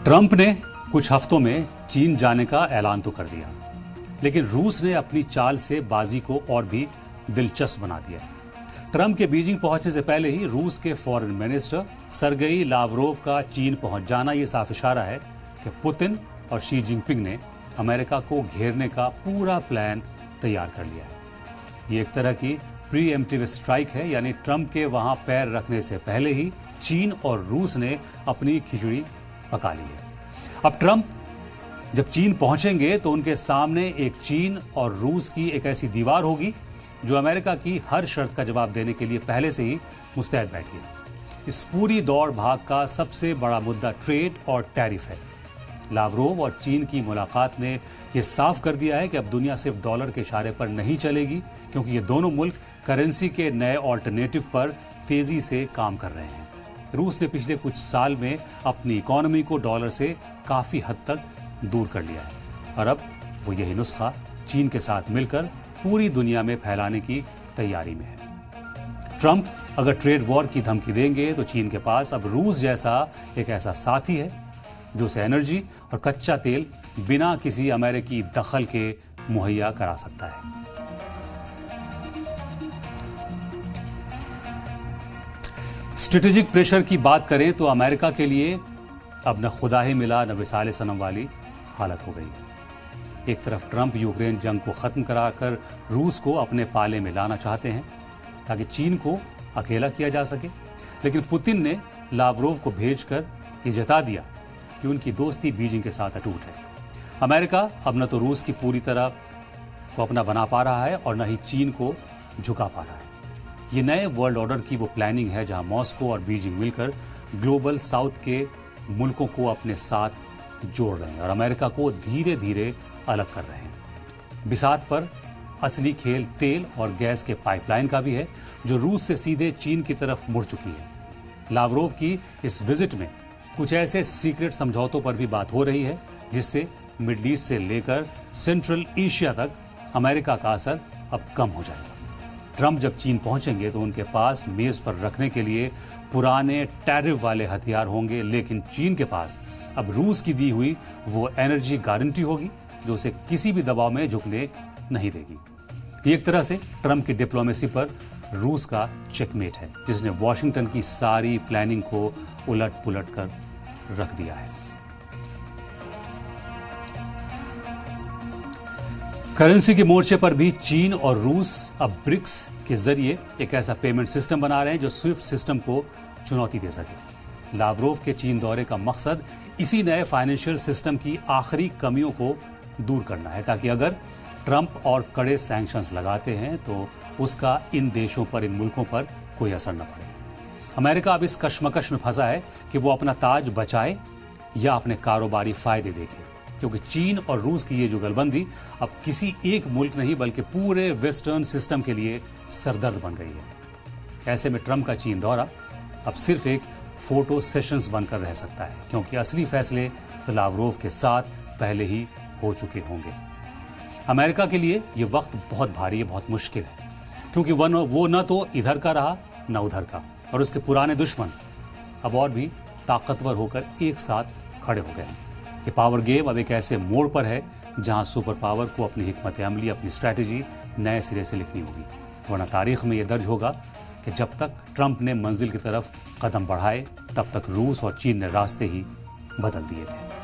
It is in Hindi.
ट्रंप ने कुछ हफ्तों में चीन जाने का ऐलान तो कर दिया, लेकिन रूस ने अपनी चाल से बाजी को और भी दिलचस्प बना दिया। ट्रंप के बीजिंग पहुंचने से पहले ही रूस के फॉरेन मिनिस्टर सरगेई लावरोव का चीन पहुंच जाना ये साफ इशारा है कि पुतिन और शी जिनपिंग ने अमेरिका को घेरने का पूरा प्लान तैयार कर लिया है। ये एक तरह की प्रीएम्प्टिव स्ट्राइक है, यानी ट्रंप के वहां पैर रखने से पहले ही चीन और रूस ने अपनी खिचड़ी पका ली है। अब ट्रंप जब चीन पहुंचेंगे तो उनके सामने एक चीन और रूस की एक ऐसी दीवार होगी जो अमेरिका की हर शर्त का जवाब देने के लिए पहले से ही मुस्तैद बैठी है। इस पूरी दौड़ भाग का सबसे बड़ा मुद्दा ट्रेड और टैरिफ है। लावरोव और चीन की मुलाकात ने यह साफ कर दिया है कि अब दुनिया सिर्फ डॉलर के इशारे पर नहीं चलेगी, क्योंकि ये दोनों मुल्क करेंसी के नए ऑल्टरनेटिव पर तेजी से काम कर रहे हैं। रूस ने पिछले कुछ साल में अपनी इकोनॉमी को डॉलर से काफी हद तक दूर कर लिया है और अब वो यही नुस्खा चीन के साथ मिलकर पूरी दुनिया में फैलाने की तैयारी में है। ट्रंप अगर ट्रेड वॉर की धमकी देंगे तो चीन के पास अब रूस जैसा एक ऐसा साथी है जो उसे एनर्जी और कच्चा तेल बिना किसी अमेरिकी दखल के मुहैया करा सकता है। स्ट्रेटेजिक प्रेशर की बात करें तो अमेरिका के लिए अब न खुदा ही मिला न विसाले सनम वाली हालत हो गई। एक तरफ ट्रंप यूक्रेन जंग को खत्म कराकर रूस को अपने पाले में लाना चाहते हैं ताकि चीन को अकेला किया जा सके, लेकिन पुतिन ने लावरोव को भेजकर ये जता दिया कि उनकी दोस्ती बीजिंग के साथ अटूट है। अमेरिका अब न तो रूस की पूरी तरह को अपना बना पा रहा है और न ही चीन को झुका पा रहा है। ये नए वर्ल्ड ऑर्डर की वो प्लानिंग है जहां मॉस्को और बीजिंग मिलकर ग्लोबल साउथ के मुल्कों को अपने साथ जोड़ रहे हैं और अमेरिका को धीरे धीरे अलग कर रहे हैं। बिसात पर असली खेल तेल और गैस के पाइपलाइन का भी है जो रूस से सीधे चीन की तरफ मुड़ चुकी है। लावरोव की इस विजिट में कुछ ऐसे सीक्रेट समझौतों पर भी बात हो रही है जिससे मिडल ईस्ट से लेकर सेंट्रल एशिया तक अमेरिका का असर अब कम हो जाएगा। ट्रंप जब चीन पहुंचेंगे तो उनके पास मेज पर रखने के लिए पुराने टैरिफ वाले हथियार होंगे, लेकिन चीन के पास अब रूस की दी हुई वो एनर्जी गारंटी होगी जो उसे किसी भी दबाव में झुकने नहीं देगी। एक तरह से ट्रंप की डिप्लोमेसी पर रूस का चेकमेट है, जिसने वॉशिंगटन की सारी प्लानिंग को उलट पुलट कर रख दिया है। करेंसी के मोर्चे पर भी चीन और रूस अब ब्रिक्स के जरिए एक ऐसा पेमेंट सिस्टम बना रहे हैं जो स्विफ्ट सिस्टम को चुनौती दे सके। लावरोव के चीन दौरे का मकसद इसी नए फाइनेंशियल सिस्टम की आखिरी कमियों को दूर करना है, ताकि अगर ट्रंप और कड़े सैंक्शंस लगाते हैं तो उसका इन देशों पर, इन मुल्कों पर कोई असर न पड़े। अमेरिका अब इस कश्मकश में फंसा है कि वो अपना ताज बचाए या अपने कारोबारी फायदे देखे, क्योंकि चीन और रूस की ये जो गलबंदी अब किसी एक मुल्क नहीं बल्कि पूरे वेस्टर्न सिस्टम के लिए सरदर्द बन गई है। ऐसे में ट्रंप का चीन दौरा अब सिर्फ एक फोटो सेशंस बनकर रह सकता है, क्योंकि असली फैसले तो लावरोव के साथ पहले ही हो चुके होंगे। अमेरिका के लिए ये वक्त बहुत भारी है, बहुत मुश्किल है, क्योंकि वो न तो इधर का रहा न उधर का, और उसके पुराने दुश्मन अब और भी ताकतवर होकर एक साथ खड़े हो गए हैं। ये पावर गेम अब एक ऐसे मोड़ पर है जहां सुपर पावर को अपनी हिकमत अमली, अपनी स्ट्रैटेजी नए सिरे से लिखनी होगी, वरना तारीख में यह दर्ज होगा कि जब तक ट्रंप ने मंजिल की तरफ कदम बढ़ाए तब तक रूस और चीन ने रास्ते ही बदल दिए थे।